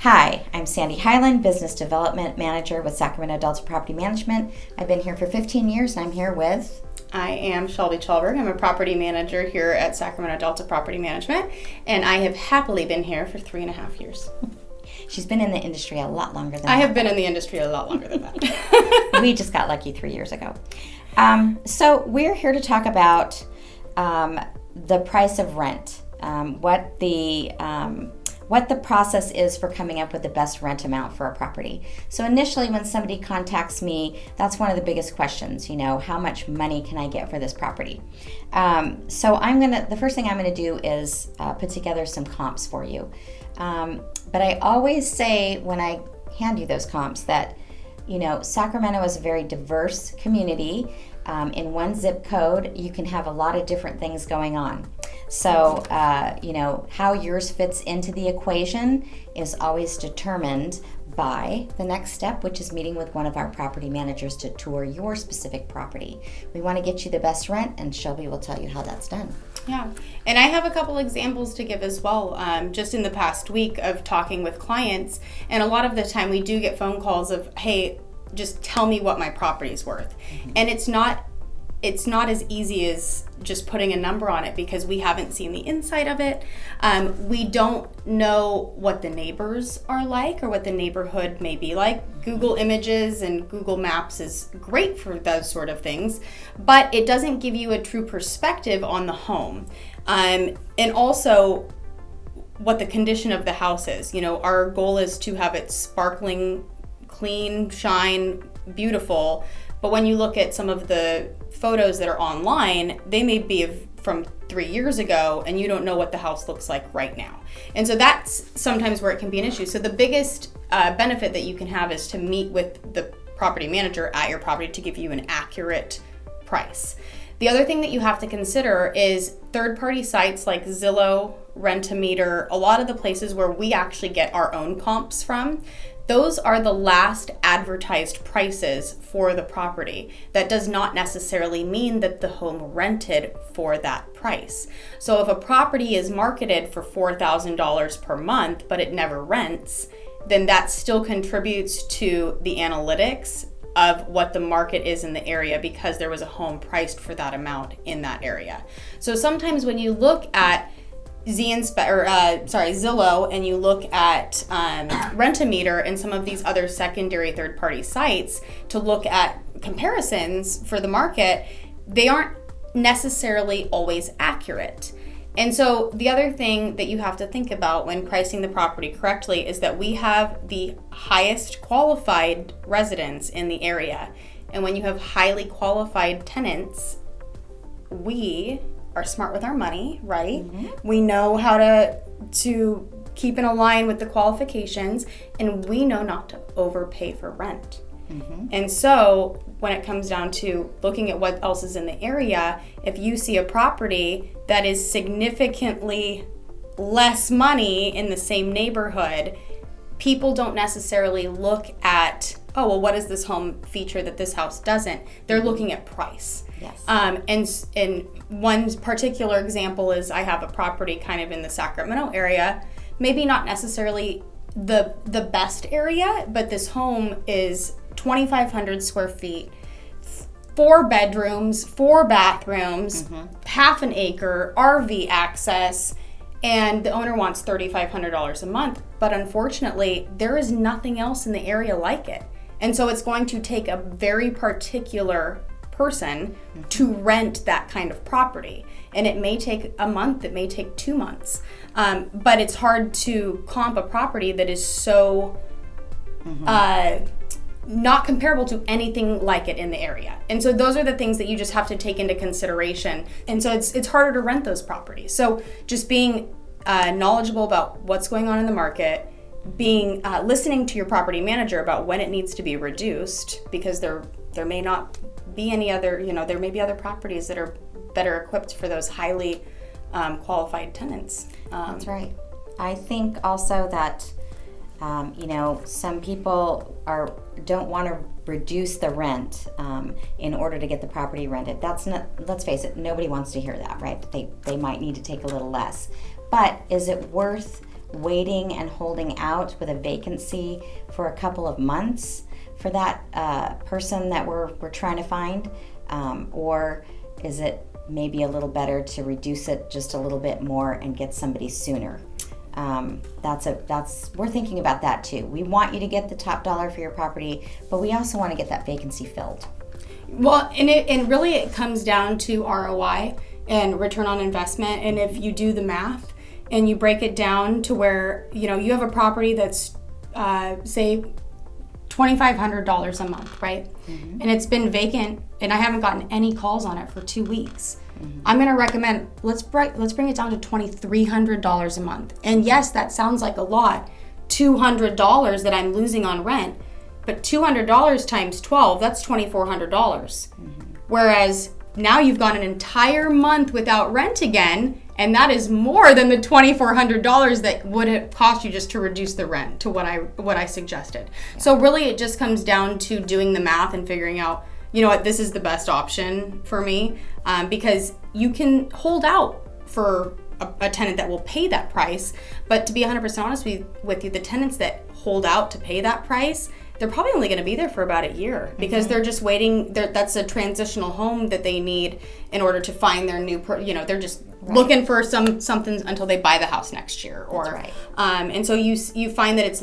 Hi, I'm Sandy Highland, Business Development Manager with Sacramento Delta Property Management. I've been here for 15 years and I'm here with... I am Shelby Chalberg. I'm a property manager here at Sacramento Delta Property Management, and I have happily been here for 3.5 years. She's been in the industry a lot longer than I have been in the industry a lot longer than that. We just got lucky 3 years ago. So we're here to talk about the price of rent, what the process is for coming up with the best rent amount for a property. So initially when somebody contacts me, that's one of the biggest questions, how much money can I get for this property? So the first thing I'm gonna do is put together some comps for you. But I always say when I hand you those comps that, Sacramento is a very diverse community. In one zip code, you can have a lot of different things going on. So, how yours fits into the equation is always determined by the next step, which is meeting with one of our property managers to tour your specific property. We want to get you the best rent, and Shelby will tell you how that's done. Yeah, and I have a couple examples to give as well, just in the past week of talking with clients, and a lot of the time we do get phone calls of, hey, just tell me what my property's worth. Mm-hmm. And it's not as easy as just putting a number on it because we haven't seen the inside of it. We don't know what the neighbors are like or what the neighborhood may be like. Google Images and Google Maps is great for those sort of things, but it doesn't give you a true perspective on the home. And also what the condition of the house is. Our goal is to have it sparkling, clean, shine, beautiful. But when you look at some of the photos that are online, they may be from 3 years ago and you don't know what the house looks like right now. And so that's sometimes where it can be an issue. So the biggest benefit that you can have is to meet with the property manager at your property to give you an accurate price. The other thing that you have to consider is third-party sites like Zillow, Rent-A-Meter, a lot of the places where we actually get our own comps from. Those are the last advertised prices for the property. That does not necessarily mean that the home rented for that price. So if a property is marketed for $4,000 per month, but it never rents, then that still contributes to the analytics of what the market is in the area because there was a home priced for that amount in that area. So sometimes when you look at Zillow, and you look at Rent-A-Meter and some of these other secondary third-party sites to look at comparisons for the market, they aren't necessarily always accurate. And so the other thing that you have to think about when pricing the property correctly is that we have the highest qualified residents in the area. And when you have highly qualified tenants, we are smart with our money, right? Mm-hmm. We know how to keep in line with the qualifications, and we know not to overpay for rent. Mm-hmm. And so when it comes down to looking at what else is in the area, if you see a property that is significantly less money in the same neighborhood, people don't necessarily look at, oh, well, what does this home feature that this house doesn't? They're looking at price. Yes. And one particular example is I have a property kind of in the Sacramento area, maybe not necessarily the best area, but this home is 2,500 square feet, 4 bedrooms, 4 bathrooms, half an acre, RV access, and the owner wants $3,500 a month. But unfortunately, there is nothing else in the area like it. And so it's going to take a very particular person to rent that kind of property. And it may take a month, it may take 2 months. But it's hard to comp a property that is so not comparable to anything like it in the area. And so those are the things that you just have to take into consideration. And so it's harder to rent those properties. So just being knowledgeable about what's going on in the market, listening to your property manager about when it needs to be reduced, because there may not be any other, there may be other properties that are better equipped for those highly qualified tenants. That's right. I think also that some people don't want to reduce the rent in order to get the property rented. That's not, let's face it, nobody wants to hear that, right? They might need to take a little less. But is it worth waiting and holding out with a vacancy for a couple of months for that person that we're trying to find? Or is it maybe a little better to reduce it just a little bit more and get somebody sooner? We're thinking about that too. We want you to get the top dollar for your property, but we also want to get that vacancy filled. Well, and really it comes down to ROI and return on investment. And if you do the math and you break it down to where, you have a property that's, say, $2,500 a month, right? Mm-hmm. And it's been vacant and I haven't gotten any calls on it for 2 weeks. Mm-hmm. I'm going to recommend, let's bring it down to $2,300 a month. And yes, that sounds like a lot, $200 that I'm losing on rent, but $200 times 12, that's $2,400. Mm-hmm. Whereas now you've gone an entire month without rent again, and that is more than the $2,400 that would have cost you just to reduce the rent to what I suggested. Yeah. So really it just comes down to doing the math and figuring out, what, this is the best option for me, because you can hold out for a tenant that will pay that price. But to be 100% honest with you, the tenants that hold out to pay that price, they're probably only going to be there for about a year because they're just waiting. That's a transitional home that they need in order to find their new, they're just looking for something until they buy the house next year. Or, that's right. And so you find that it's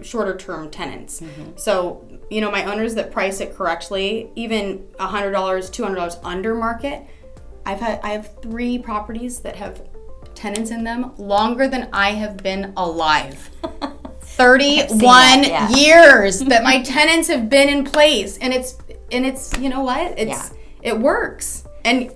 shorter term tenants. Mm-hmm. So, my owners that price it correctly, even $100, $200 under market, I have 3 properties that have tenants in them longer than I have been alive. 31 years that my tenants have been in place, and it's it works, and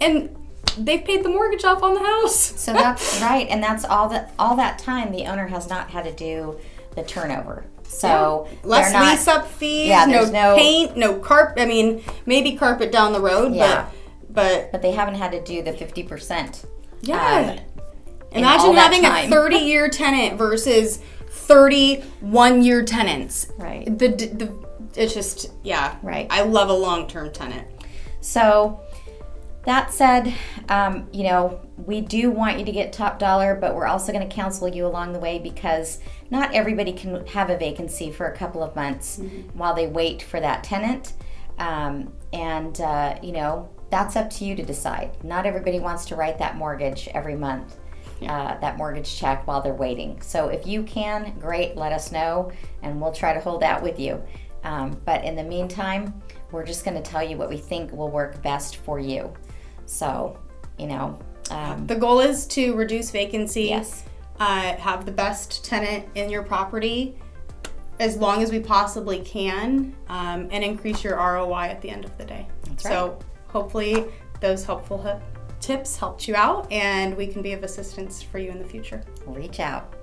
they've paid the mortgage off on the house. So that's right, and that's all that time the owner has not had to do the turnover. So less lease up fees, no paint, no carpet. I mean, maybe carpet down the road, but they haven't had to do the 50%. Yeah. Imagine having a 30-year tenant versus 31-year tenants. Right. It's just, right. I love a long-term tenant. So that said, we do want you to get top dollar, but we're also going to counsel you along the way because not everybody can have a vacancy for a couple of months while they wait for that tenant. That's up to you to decide. Not everybody wants to write that mortgage every month. That mortgage check while they're waiting. So if you can, great, let us know and we'll try to hold out with you. But in the meantime, we're just going to tell you what we think will work best for you. So, the goal is to reduce vacancy, yes. Have the best tenant in your property as long as we possibly can, and increase your ROI at the end of the day. That's right. So hopefully those helpful tips helped you out, and we can be of assistance for you in the future. Reach out.